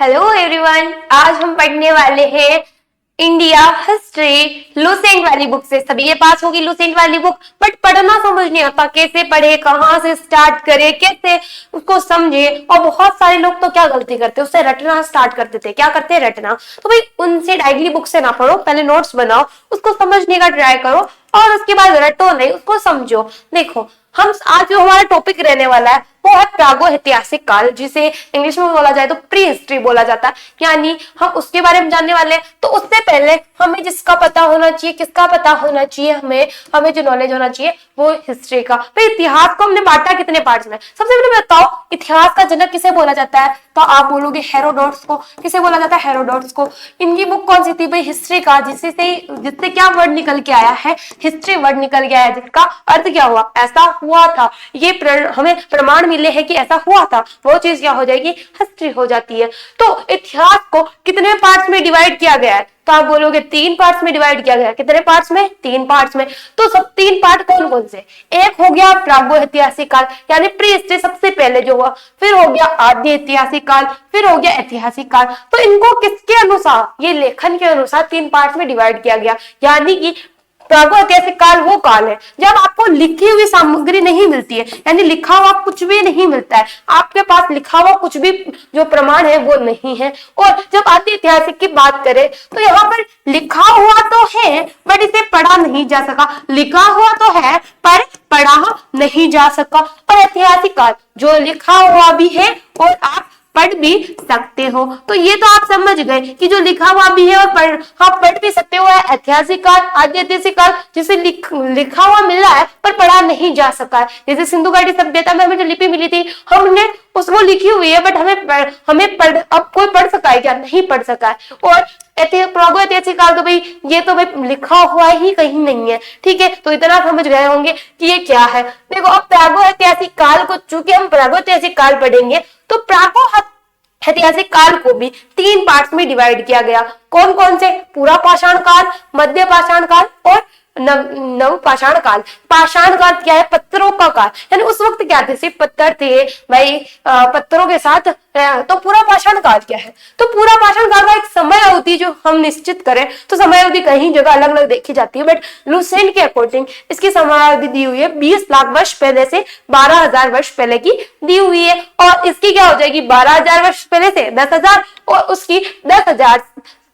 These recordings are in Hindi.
हेलो एवरीवन, आज हम पढ़ने वाले हैं इंडिया हिस्ट्री लुसेंट वाली बुक से। सभी के पास होगी लुसेंट वाली बुक, बट पढ़ना समझ नहीं आता, कैसे पढ़े, कहाँ से स्टार्ट करे, कैसे उसको समझे। और बहुत सारे लोग तो क्या गलती करते हैं, उससे रटना स्टार्ट कर देते हैं। क्या करते हैं? रटना। तो भाई उनसे डायरेक्टली बुक से ना पढ़ो, पहले नोट्स बनाओ, उसको समझने का ट्राई करो और उसके बाद रटो नहीं, उसको समझो। देखो, हम आज जो हमारा टॉपिक रहने वाला है वो है प्रागो ऐतिहासिक काल, जिसे इंग्लिश में बोला जाए तो प्री हिस्ट्री बोला जाता है। यानी हम उसके बारे में जानने वाले हैं। तो उससे पहले हमें जिसका पता होना चाहिए, किसका पता होना चाहिए, हमें जो नॉलेज होना चाहिए वो हिस्ट्री का। भाई इतिहास को हमने बांटा कितने पार्ट्स में? सबसे पहले बताओ, इतिहास का जनक किसे बोला जाता है? तो आप बोलोगे हेरोडोटस को। किसे बोला जाता है? हेरोडोटस को। इनकी बुक कौन सी थी भाई? हिस्ट्री का, जिससे क्या वर्ड निकल के आया है? हिस्ट्री वर्ड निकल के आया, जिसका अर्थ क्या हुआ? ऐसा हुआ था। ये हमें प्रमाण मिले हैं कि ऐसा हुआ था, वो चीज क्या हो जाएगी? हिस्ट्री हो जाती है। तो इतिहास को कितने पार्ट्स में डिवाइड किया गया है? तो आप बोलोगे 3 पार्ट्स में डिवाइड किया गया है। कितने पार्ट्स में? 3 पार्ट्स में। तो सब 3 पार्ट कौन कौन से? एक हो गया प्रागो ऐतिहासिक काल, यानी प्री हिस्ट्री सबसे पहले जो हुआ। फिर हो गया आद्य ऐतिहासिक काल, फिर हो गया ऐतिहासिक काल। तो इनको किसके अनुसार? ये लेखन के अनुसार 3 पार्ट्स में डिवाइड किया गया। यानी कि प्रागो ऐतिहासिक काल वो काल है जब आपको लिखी हुई सामग्री नहीं मिलती है, यानी लिखा हुआ कुछ भी नहीं मिलता है, आपके पास लिखा हुआ कुछ भी जो प्रमाण है वो नहीं है। और जब आदि ऐतिहासिक की बात करें तो यहाँ पर लिखा हुआ तो है बट इसे पढ़ा नहीं जा सका। लिखा हुआ तो है पर पढ़ा नहीं जा सका। और ऐतिहासिक काल जो लिखा हुआ भी है और आप पढ़ भी सकते हो। तो ये तो आप समझ गए कि जो लिखा हुआ भी है और पढ़ भी सकते हो। ऐतिहासिक काल, आद्य ऐतिहासिक काल जिसे लिखा हुआ मिल रहा है पर पढ़ा नहीं जा सका है। जैसे सिंधु घाटी सभ्यता में हमें जो लिपि मिली थी, हमने उसको लिखी हुई है बट अब कोई पढ़ सका है क्या? नहीं पढ़ सका है। और प्रागो ऐतिहासिक काल तो भाई ये तो भाई लिखा हुआ ही कहीं नहीं है। ठीक है, तो इतना समझ गए होंगे कि ये क्या है। देखो, अब प्रागो ऐतिहासिक काल को, चूंकि हम प्रागो ऐतिहासिक काल पढ़ेंगे तो प्रागो ऐतिहासिक काल को भी 3 पार्ट्स में डिवाइड किया गया। कौन कौन से? पूरा पाषाण काल, मध्य पाषाण काल और नव पाषाण काल। पाषाण काल क्या है? पत्थरों का काल। यानी उस वक्त क्या थे? सिर्फ पत्थर थे भाई, पत्थरों के साथ। तो पूरा पाषाण काल क्या है? तो पूरा पाषाण काल का एक समय अवधि जो हम निश्चित करें तो समय अवधि कहीं जगह अलग अलग देखी जाती है, बट लुसेंट के अकॉर्डिंग इसकी समय अवधि दी हुई है 20 लाख वर्ष पहले से 12,000 वर्ष पहले की दी हुई है। और इसकी क्या हो जाएगी? 12,000 वर्ष पहले से 10,000 और उसकी 10,000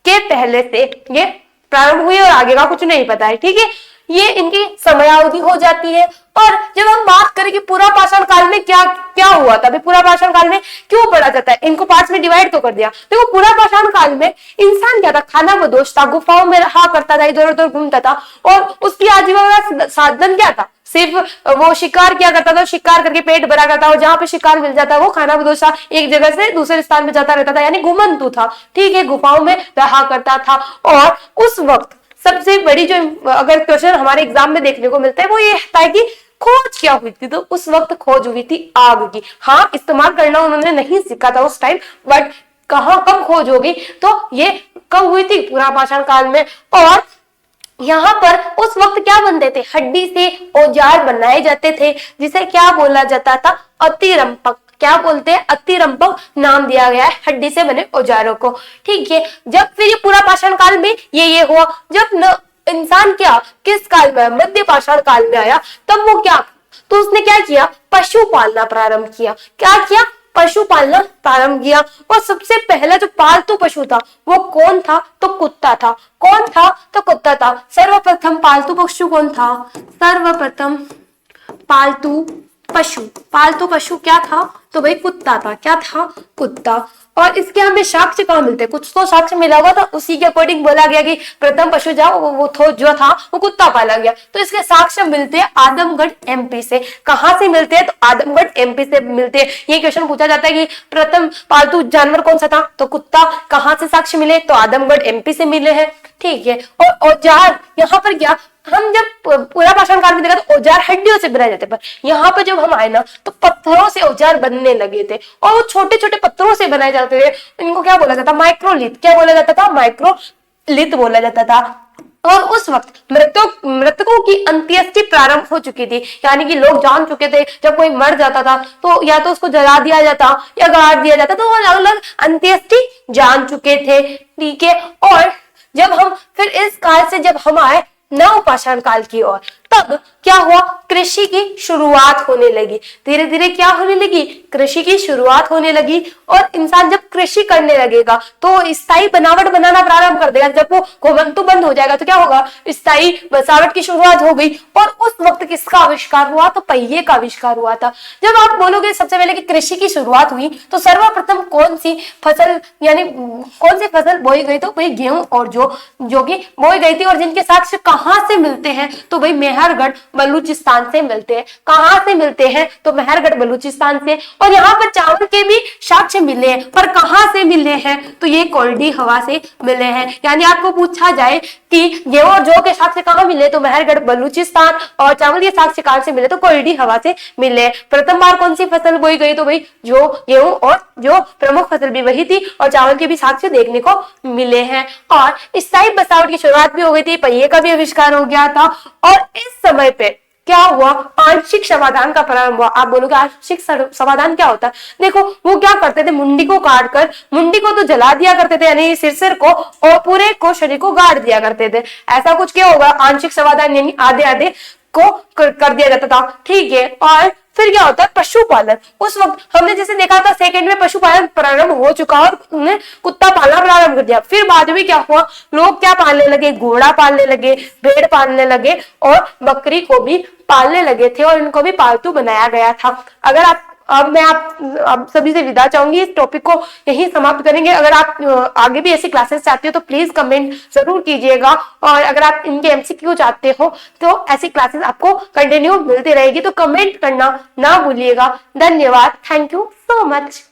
के पहले से ये प्रारंभ हुई और आगे का कुछ नहीं पता है। ठीक है, ये इनकी समयावधि हो जाती है। और जब हम बात करें कि पूरा पाषाण काल में क्या क्या हुआ था, पूरा पाषाण काल में क्यों पढ़ा जाता है? इनको पार्ट्स में डिवाइड तो कर दिया। देखो, पूरा पाषाण काल में इंसान क्या था? खाना बदोश था, गुफाओं में रहा करता था, इधर उधर घूमता था। और उसकी आजीविका साधन क्या था? सिर्फ वो शिकार किया करता था, शिकार करके पेट भरा करता, और जहां पे शिकार मिल जाता वो खाना बदोश था, एक जगह से दूसरे स्थान में जाता रहता था, यानी घुमंतु था। ठीक है, गुफाओं में रहा करता था। और उस वक्त सबसे बड़ी जो अगर क्वेश्चन हमारे एग्जाम में देखने को मिलता है वो ये था कि खोज क्या हुई थी? तो उस वक्त खोज हुई थी आग की। हाँ, इस्तेमाल करना उन्होंने नहीं सीखा था उस टाइम, बट कहाँ कब खोज होगी? तो ये कब हुई थी? पूरा पाषाण काल में। और यहाँ पर उस वक्त क्या बनते थे? हड्डी से औजार बनाए जाते थे, जिसे क्या बोला जाता था? अतिरंपक। क्या बोलते हैं? अतिरंपक नाम दिया गया है हड्डी से बने औजारों को। ठीक है, जब फिर ये पूरा पाषाण काल में ये हुआ, जब न इंसान क्या किस काल में? मध्य पाषाण काल में आया, तब वो क्या, तो उसने क्या किया? पशु पालना प्रारंभ किया। क्या किया? पशु पालना प्रारंभ किया। और सबसे पहला जो पालतू पशु था वो कौन था? तो कुत्ता था। कौन था? तो कुत्ता था। सर्वप्रथम पालतू पशु कौन था? सर्वप्रथम पालतू पशु क्या था? तो भाई कुत्ता था। क्या था? कुत्ता। और इसके हमें साक्ष्य कहाँ मिलते हैं? कुछ तो साक्ष्य मिला हुआ था, उसी के अकॉर्डिंग बोला गया कि प्रथम पशु जो था वो कुत्ता पाला गया। तो इसके साक्ष्य मिलते हैं आदमगढ़ एमपी से। कहाँ से मिलते हैं? तो आदमगढ़ एमपी से मिलते हैं। ये क्वेश्चन पूछा जाता है कि प्रथम पालतू जानवर कौन सा था? तो कुत्ता। कहाँ से साक्ष्य मिले? तो आदमगढ़ एमपी से मिले हैं। ठीक है, और औजार यहाँ पर क्या, हम जब पूरा पाषाण काल में देखा तो औजार हड्डियों से बनाए जाते, पर यहाँ पर जब हम आए ना तो पत्थरों से औजार बनने लगे थे, और वो छोटे छोटे पत्थरों से बनाए जाते थे। इनको क्या बोला जाता? माइक्रोलिथ। क्या बोला जाता था? माइक्रोलिथ बोला जाता था। और उस वक्त मृतकों की अंत्येष्टि प्रारंभ हो चुकी थी, यानी कि लोग जान चुके थे जब कोई मर जाता था तो या तो उसको जला दिया जाता या गाड़ दिया जाता, तो वो अलग अलग अंत्येष्टि जान चुके थे। ठीक है, और जब हम फिर इस काल से जब हम आए नवपाषाण काल की ओर, तब क्या हुआ, कृषि की शुरुआत होने लगी। धीरे धीरे क्या होने लगी, कृषि की शुरुआत होने लगी। और इंसान जब कृषि करने लगेगा तो स्थायी बनावट बनाना प्रारंभ कर देगा। जब वो घुमंतु बंद हो जाएगा तो क्या होगा, स्थायी बसावट की शुरुआत हो गई। और उस वक्त किसका आविष्कार हुआ, तो पहिए का आविष्कार हुआ था। जब आप बोलोगे सबसे पहले कि कृषि की शुरुआत हुई तो सर्वप्रथम कौन सी फसल, यानी कौन सी फसल बोई गई, तो भाई गेहूं और जो कि बोई गई थी। और जिनके साक्ष्य कहाँ से मिलते हैं, तो भाई मेहरगढ़ बलूचिस्तान से मिलते हैं। कहां से मिलते हैं, तो मेहरगढ़ बलूचिस्तान से। और यहाँ पर चावल के भी साक्ष्य मिले हैं, पर कहां से मिले हैं, तो ये कोल्डी हवा से मिले हैं। यानी आपको पूछा जाए कि गेहूं और जौ के साक्ष्य कहां मिले, तो मेहरगढ़ बलूचिस्तान, और चावल के साक्ष्य कहां से मिले, तो कोल्डी हवा से मिले। प्रथम बार कौन सी फसल बोई गई, तो भाई जो गेहूं और जो प्रमुख फसल भी वही थी, और चावल के भी साक्ष्य देखने को मिले हैं। और स्थायी बसावट की शुरुआत भी हो गई थी, पहिए का भी आविष्कार हो गया था। और इस समय पे क्या हुआ, आंशिक समाधान का प्रारंभ हुआ। आप बोलोगे आंशिक समाधान क्या होता है, देखो वो क्या करते थे, मुंडी को काट कर, मुंडी को तो जला दिया करते थे, यानी सिर को, और पूरे को शरीर को गाड़ दिया करते थे। ऐसा कुछ क्या होगा, आंशिक समाधान, यानी आधे आधे को कर दिया जाता था। ठीक है, और फिर क्या होता है, पशुपालन। उस वक्त हमने जैसे देखा था सेकंड में पशुपालन प्रारंभ हो चुका और उन्हें कुत्ता पालना प्रारंभ कर दिया। फिर बाद में क्या हुआ, लोग क्या पालने लगे, घोड़ा पालने लगे, भेड़ पालने लगे, और बकरी को भी पालने लगे थे, और इनको भी पालतू बनाया गया था। अगर अब मैं आप सभी से विदा चाहूंगी, इस टॉपिक को यहीं समाप्त करेंगे। अगर आप आगे भी ऐसी क्लासेस चाहते हो तो प्लीज कमेंट जरूर कीजिएगा, और अगर आप इनके एमसीक्यू चाहते हो तो ऐसी क्लासेस आपको कंटिन्यू मिलती रहेगी, तो कमेंट करना ना भूलिएगा। धन्यवाद, थैंक यू सो मच।